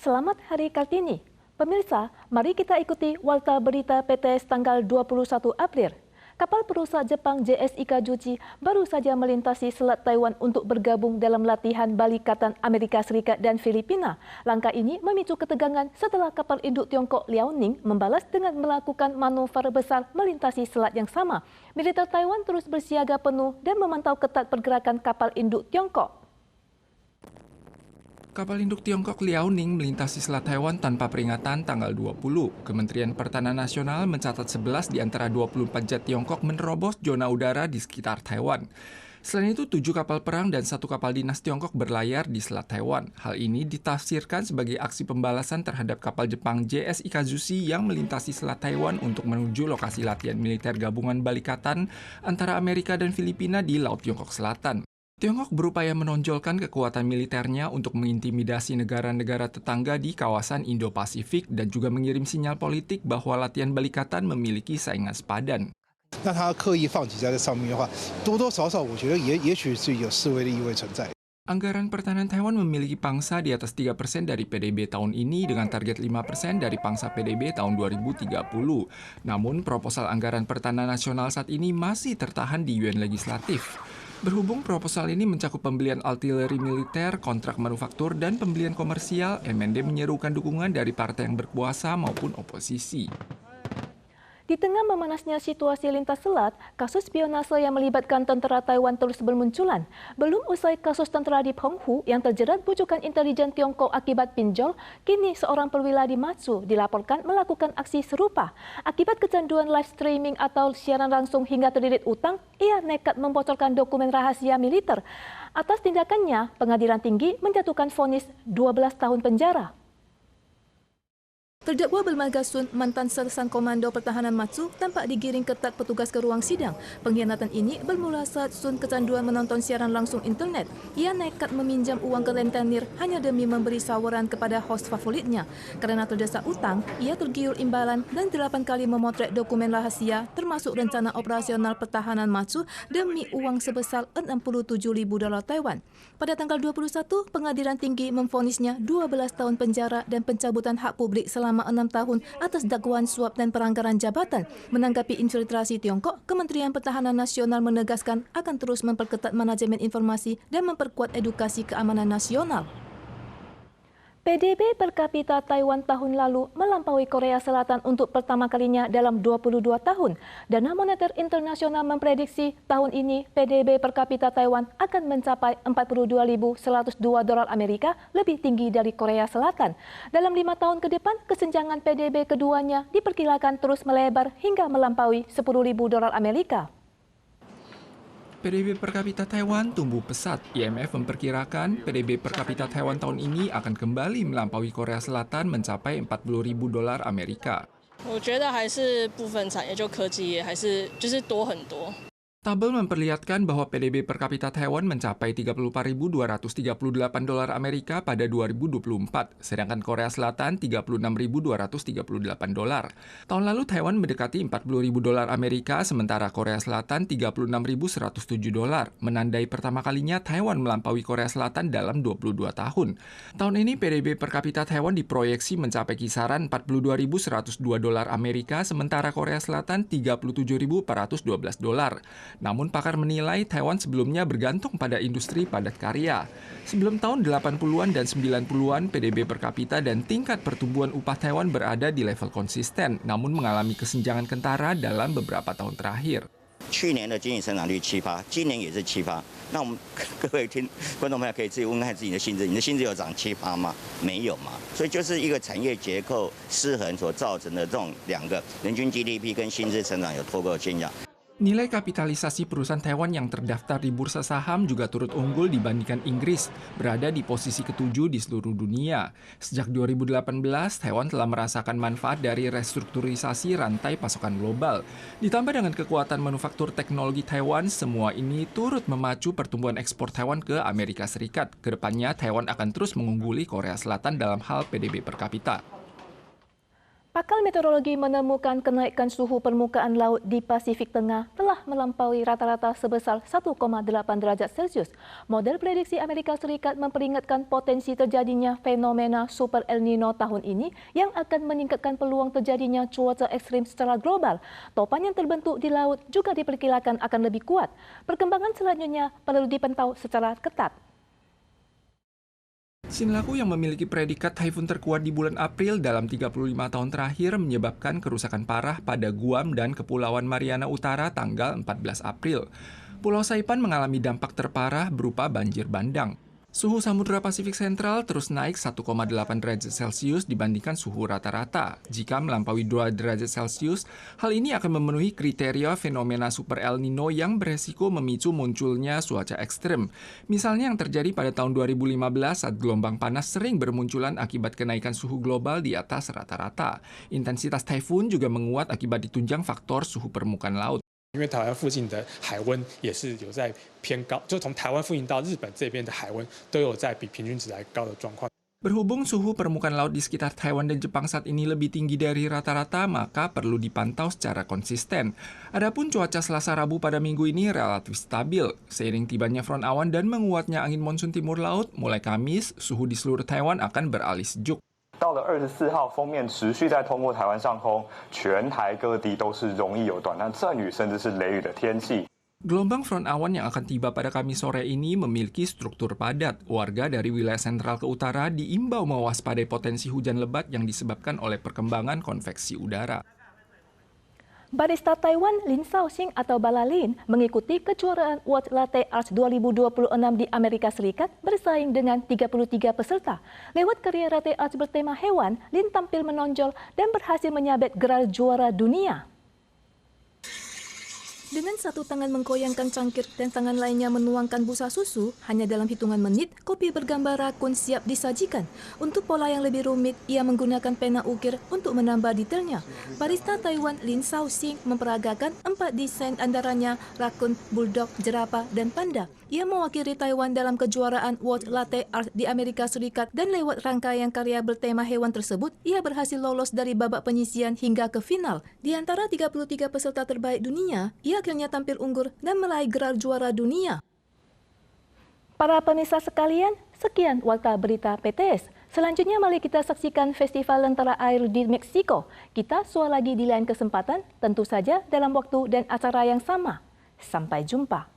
Selamat Hari Kartini. Pemirsa, mari kita ikuti Warta Berita PTS tanggal 21 April. Kapal perusak Jepang JS Ikazuchi baru saja melintasi Selat Taiwan untuk bergabung dalam latihan balikatan Amerika Serikat dan Filipina. Langkah ini memicu ketegangan setelah kapal induk Tiongkok Liaoning membalas dengan melakukan manuver besar melintasi selat yang sama. Militer Taiwan terus bersiaga penuh dan memantau ketat pergerakan kapal induk Tiongkok. Kapal induk Tiongkok Liaoning melintasi Selat Taiwan tanpa peringatan tanggal 20. Kementerian Pertahanan Nasional mencatat 11 di antara 24 jet Tiongkok menerobos zona udara di sekitar Taiwan. Selain itu, 7 kapal perang dan 1 kapal dinas Tiongkok berlayar di Selat Taiwan. Hal ini ditafsirkan sebagai aksi pembalasan terhadap kapal Jepang JS Ikazuchi yang melintasi Selat Taiwan untuk menuju lokasi latihan militer gabungan balikatan antara Amerika dan Filipina di Laut Tiongkok Selatan. Tiongkok berupaya menonjolkan kekuatan militernya untuk mengintimidasi negara-negara tetangga di kawasan Indo-Pasifik dan juga mengirim sinyal politik bahwa latihan balikatan memiliki saingan sepadan. 那他刻意放几架在上面的话，多多少少我觉得也许是有示威的意味存在。 Anggaran pertahanan Taiwan memiliki pangsa di atas 3% dari PDB tahun ini dengan target 5% dari pangsa PDB tahun 2030. Namun, proposal anggaran pertahanan nasional saat ini masih tertahan di Yuan Legislatif. Berhubung proposal ini mencakup pembelian artileri militer, kontrak manufaktur, dan pembelian komersial, MND menyerukan dukungan dari partai yang berkuasa maupun oposisi. Di tengah memanasnya situasi lintas selat, kasus spionase yang melibatkan tentara Taiwan terus bermunculan. Belum usai kasus tentara di Penghu yang terjerat bujukan intelijen Tiongkok akibat pinjol, kini seorang perwira di Matsu dilaporkan melakukan aksi serupa. Akibat kecanduan live streaming atau siaran langsung hingga terlilit utang, ia nekat membocorkan dokumen rahasia militer. Atas tindakannya, Pengadilan Tinggi menjatuhkan vonis 12 tahun penjara. Terdakwa bermarga Sun, mantan sersan komando pertahanan Matsu, tampak digiring ketat petugas ke ruang sidang. Pengkhianatan ini bermula saat Sun kecanduan menonton siaran langsung internet. Ia nekat meminjam uang ke rentenir hanya demi memberi sawaran kepada host favoritnya. Karena terdesak utang, ia tergiur imbalan dan 8 kali memotret dokumen rahasia termasuk rencana operasional pertahanan Matsu demi uang sebesar $67.000 Taiwan. Pada tanggal 21, Pengadilan Tinggi memvonisnya 12 tahun penjara dan pencabutan hak publik selama 6 tahun atas dakwaan suap dan pelanggaran jabatan. Menanggapi infiltrasi Tiongkok, Kementerian Pertahanan Nasional menegaskan akan terus memperketat manajemen informasi dan memperkuat edukasi keamanan nasional. PDB per kapita Taiwan tahun lalu melampaui Korea Selatan untuk pertama kalinya dalam 22 tahun. Dana Moneter Internasional memprediksi tahun ini PDB per kapita Taiwan akan mencapai $42.102 Amerika, lebih tinggi dari Korea Selatan. Dalam 5 tahun ke depan, kesenjangan PDB keduanya diperkirakan terus melebar hingga melampaui $10.000 Amerika. PDB per kapita Taiwan tumbuh pesat. IMF memperkirakan PDB per kapita Taiwan tahun ini akan kembali melampaui Korea Selatan mencapai $40.000 Amerika. 我觉得还是部分产业就科技业还是就是多很多。 Tabel memperlihatkan bahwa PDB per kapita Taiwan mencapai $34.238 Amerika pada 2024, sedangkan Korea Selatan $36.238. Tahun lalu Taiwan mendekati $40.000 Amerika, sementara Korea Selatan $36.107, menandai pertama kalinya Taiwan melampaui Korea Selatan dalam 22 tahun. Tahun ini PDB per kapita Taiwan diproyeksi mencapai kisaran $42.102 Amerika, sementara Korea Selatan $37.412. Namun pakar menilai Taiwan sebelumnya bergantung pada industri padat karya. Sebelum tahun 80-an dan 90-an, PDB per kapita dan tingkat pertumbuhan upah Taiwan berada di level konsisten, namun mengalami kesenjangan kentara dalam beberapa tahun terakhir. 去年的经济成长率7%，今年也是7%。那我们各位观众朋友可以自己问看自己的薪资，你的薪资有涨7%吗？没有嘛。所以就是一个产业结构失衡所造成的这种两个人均 GDP 跟薪资成长有脱钩的现象。 Nilai kapitalisasi perusahaan Taiwan yang terdaftar di bursa saham juga turut unggul dibandingkan Inggris, berada di posisi ke-7 di seluruh dunia. Sejak 2018, Taiwan telah merasakan manfaat dari restrukturisasi rantai pasokan global. Ditambah dengan kekuatan manufaktur teknologi Taiwan, semua ini turut memacu pertumbuhan ekspor Taiwan ke Amerika Serikat. Kedepannya, Taiwan akan terus mengungguli Korea Selatan dalam hal PDB per kapita. Pakar meteorologi menemukan kenaikan suhu permukaan laut di Pasifik Tengah telah melampaui rata-rata sebesar 1,8 derajat Celsius. Model prediksi Amerika Serikat memperingatkan potensi terjadinya fenomena Super El Nino tahun ini yang akan meningkatkan peluang terjadinya cuaca ekstrim secara global. Topan yang terbentuk di laut juga diperkirakan akan lebih kuat. Perkembangan selanjutnya perlu dipantau secara ketat. Sinlaku yang memiliki predikat taifun terkuat di bulan April dalam 35 tahun terakhir menyebabkan kerusakan parah pada Guam dan Kepulauan Mariana Utara tanggal 14 April. Pulau Saipan mengalami dampak terparah berupa banjir bandang. Suhu Samudra Pasifik Sentral terus naik 1,8 derajat Celcius dibandingkan suhu rata-rata. Jika melampaui 2 derajat Celcius, hal ini akan memenuhi kriteria fenomena Super El Nino yang beresiko memicu munculnya cuaca ekstrem. Misalnya yang terjadi pada tahun 2015 saat gelombang panas sering bermunculan akibat kenaikan suhu global di atas rata-rata. Intensitas taifun juga menguat akibat ditunjang faktor suhu permukaan laut. 因为台湾附近的海温也是有在偏高，就从台湾附近到日本这边的海温都有在比平均值来高的状况。 Berhubung suhu permukaan laut di sekitar Taiwan dan Jepang saat ini lebih tinggi dari rata-rata, maka perlu dipantau secara konsisten. Adapun cuaca Selasa Rabu pada minggu ini relatif stabil. Seiring tibanya front awan dan menguatnya angin monsun timur laut, mulai Kamis, suhu di seluruh Taiwan akan beralih sejuk. 到了24号，锋面持续在通过台湾上空，全台各地都是容易有短暂阵雨甚至是雷雨的天气。 Gelombang front awan yang akan tiba pada Kamis sore ini memiliki struktur padat. Warga dari wilayah sentral ke utara diimbau mewaspadai potensi hujan lebat yang disebabkan oleh perkembangan konveksi udara. Barista Taiwan Lin Shaoxing atau Balalin mengikuti kejuaraan World Latte Art 2026 di Amerika Serikat bersaing dengan 33 peserta. Lewat karya latte art bertema hewan, Lin tampil menonjol dan berhasil menyabet gelar juara dunia. Dengan satu tangan menggoyangkan cangkir dan tangan lainnya menuangkan busa susu, hanya dalam hitungan menit, kopi bergambar rakun siap disajikan. Untuk pola yang lebih rumit, ia menggunakan pena ukir untuk menambah detailnya. Barista Taiwan Lin Shaoxing memperagakan 4 desain antaranya rakun, bulldog, jerapah, dan panda. Ia mewakili Taiwan dalam kejuaraan World Latte Art di Amerika Serikat dan lewat rangkaian karya bertema hewan tersebut, ia berhasil lolos dari babak penyisian hingga ke final. Di antara 33 peserta terbaik dunia, ia akhirnya tampil unggul dan meraih gelar juara dunia. Para pemirsa sekalian, sekian Warta Berita PTS. Selanjutnya mari kita saksikan Festival Lentera Air di Meksiko. Kita sua lagi di lain kesempatan, tentu saja dalam waktu dan acara yang sama. Sampai jumpa.